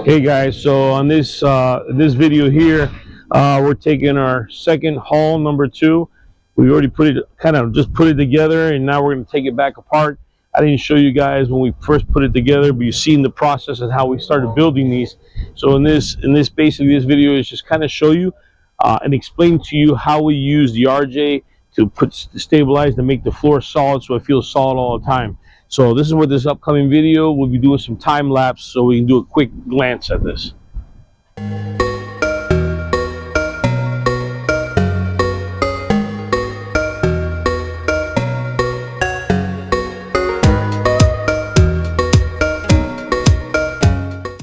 Hey guys, so on this video here, we're taking our second hull number 2. We already put it together, and now we're going to take it back apart. I didn't show you guys when we first put it together, but you've seen the process and how we started building these. So basically this video is just kind of show you and explain to you how we use the RJ to stabilize to make the floor solid, so it feels solid all the time. So this is what this upcoming video, we'll be doing some time lapse so we can do a quick glance at this.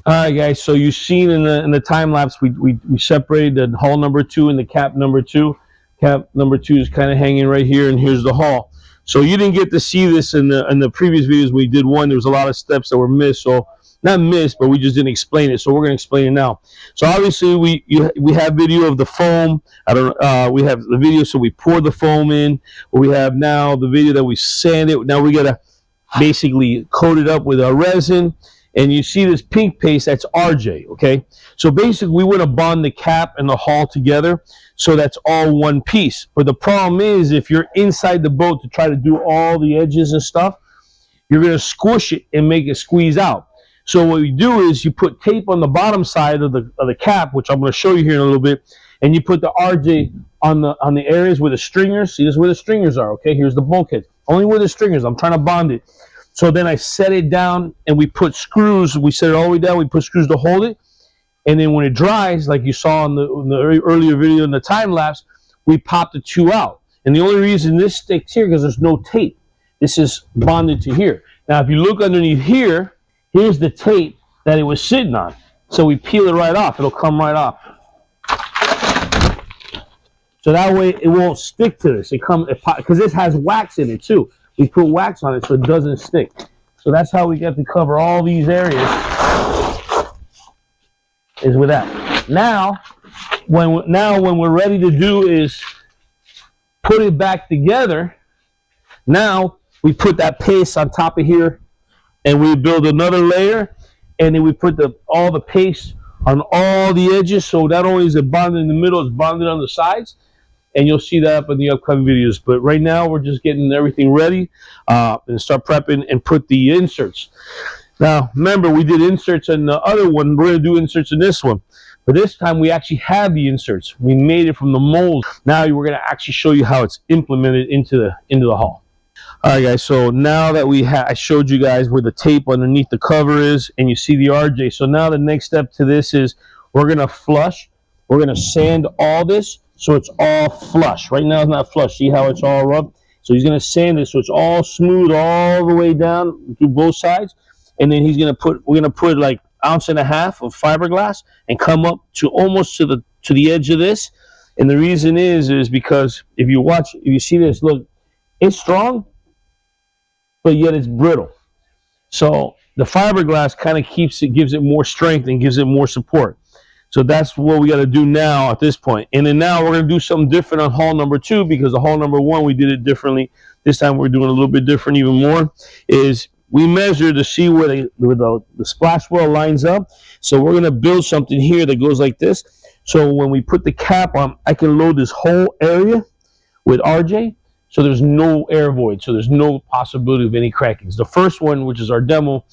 Alright guys, so you've seen in the time lapse we separated the hull number 2 and the cap number 2. Cap number 2 is kind of hanging right here, and here's the hull. So you didn't get to see this in the previous videos. We did one. There was a lot of steps that were missed. So not missed, but we just didn't explain it. So we're going to explain it now. So obviously we have video of the foam. We have the video, so we pour the foam in. We have now the video that we sand it. Now we got to basically coat it up with our resin. And you see this pink paste, that's RJ, okay? So basically we want to bond the cap and the hull together, so that's all one piece. But the problem is, if you're inside the boat to try to do all the edges and stuff, you're going to squish it and make it squeeze out. So what we do is you put tape on the bottom side of the cap, which I'm going to show you here in a little bit, and you put the RJ on the areas where the stringers, see this is where the stringers are, okay? Here's the bulkhead. Only where the stringers, I'm trying to bond it. So then I set it down, and we put screws. We set it all the way down. We put screws to hold it. And then when it dries, like you saw in the earlier video in the time lapse, we pop the 2 out. And the only reason this sticks here because there's no tape. This is bonded to here. Now, if you look underneath here, here's the tape that it was sitting on. So we peel it right off. It'll come right off. So that way it won't stick to this. Because this has wax in it too. We put wax on it so it doesn't stick. So that's how we get to cover all these areas, is with that. Now when we're ready to do is put it back together, now we put that paste on top of here, and we build another layer, and then we put all the paste on all the edges, so not only is it bonded in the middle, it's bonded on the sides. And you'll see that up in the upcoming videos. But right now, we're just getting everything ready and start prepping and put the inserts. Now, remember, we did inserts in the other one. We're going to do inserts in this one. But this time, we actually have the inserts. We made it from the mold. Now, we're going to actually show you how it's implemented into the hull. All right, guys. So now that I showed you guys where the tape underneath the cover is, and you see the RJ. So now the next step to this is we're going to flush. We're going to sand all this, so it's all flush. Right now it's not flush. See how it's all rubbed? So he's going to sand it so it's all smooth all the way down through both sides. And then we're going to put like 1.5 ounces of fiberglass and come up to almost to the edge of this. And the reason is because if you see this, look, it's strong, but yet it's brittle. So the fiberglass kind of gives it more strength and gives it more support. So that's what we got to do now at this point. And then now we're going to do something different on hull number 2, because the hull number 1 we did it differently. This time we're doing a little bit different even more. Is we measure to see where the splash well lines up. So we're going to build something here that goes like this. So when we put the cap on, I can load this whole area with RJ. So there's no air void. So there's no possibility of any crackings. The first one, which is our demo,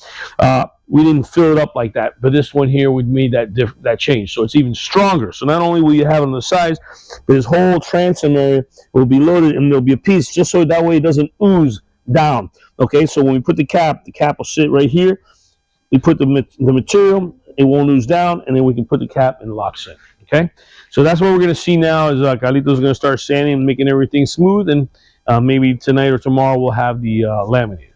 we didn't fill it up like that, but this one here, we made that change, so it's even stronger. So not only will you have it on the sides, but this whole transom area will be loaded, and there'll be a piece just so that way it doesn't ooze down. Okay, so when we put the cap will sit right here. We put the material, it won't ooze down, and then we can put the cap and locks in. Okay, so that's what we're going to see now. Is Carlito's going to start sanding and making everything smooth, and maybe tonight or tomorrow we'll have the laminator.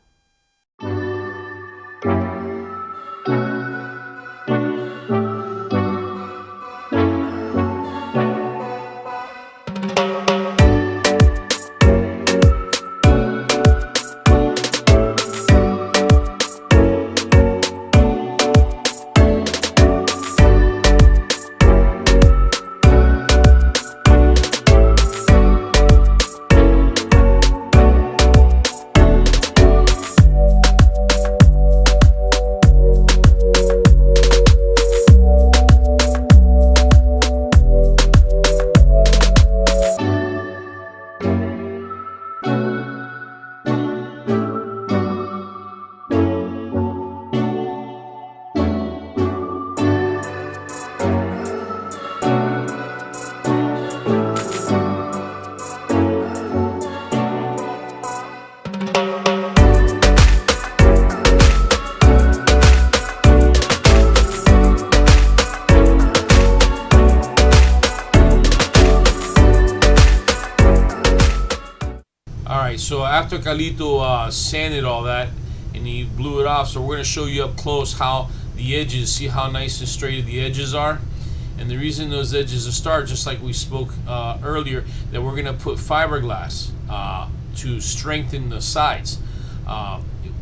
after Carlito sanded all that and he blew it off, so we're going to show you up close how the edges, see how nice and straight the edges are. And the reason those edges are stark, just like we spoke earlier, that we're going to put fiberglass to strengthen the sides.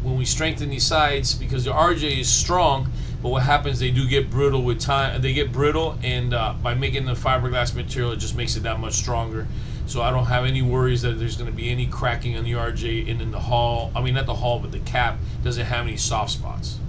When we strengthen these sides, because the RJ is strong, but what happens, they do get brittle with time. They get brittle, and by making the fiberglass material, it just makes it that much stronger. So I don't have any worries that there's going to be any cracking on the RJ, and in the hull, I mean not the hull, but the cap doesn't have any soft spots.